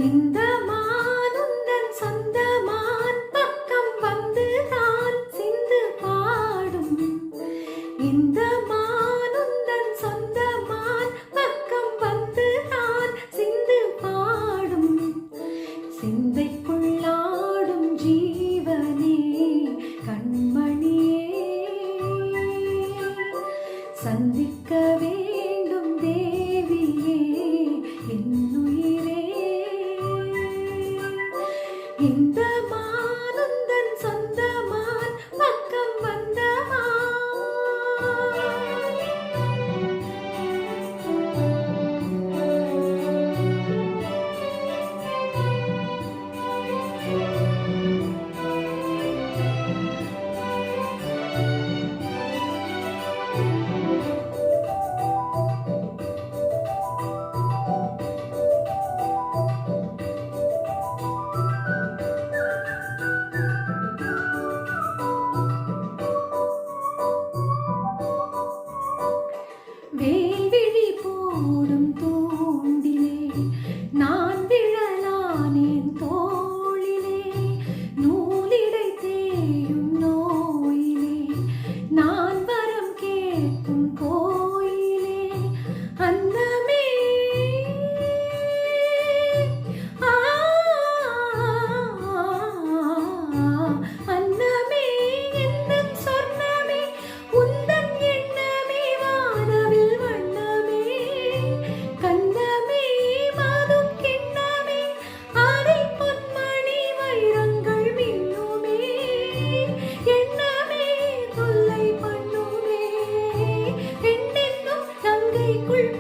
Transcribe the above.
இந்த மானுந்தன் சொந்தமான் பக்கம் வந்துதான் சிந்து பாடும். இந்த மானுந்தன் சொந்தமான் பக்கம் வந்துதான் சிந்து பாடும். சிந்தைக்குள்ளாடும் ஜீவனே கண்மணியே, சந்திக்க வேண்டும் தேவியே என்னுயிரே. இந்த மானுந்தன் சொந்தமான் பக்கம் வந்தமா. வேல்விழி போடும் தூண்டிலே நான் விழலானேன் தோளிலே. நூலிடை தேயும் நோயிலே நான் வரம் கேட்கும் கோயிலே. அன்னமே அன்னமே என்னும் சொர்ணமே உந்தன் எண்ணமே வானவில் வண்ணமே. கண்ணமே மாதும் கிண்ணமே ஆடை பொன்மணி வைரங்கள் மின்னுமே. எண்ணமே தொல்லை பண்ணுமே பெண்ணென்னும் கங்கைக்குள்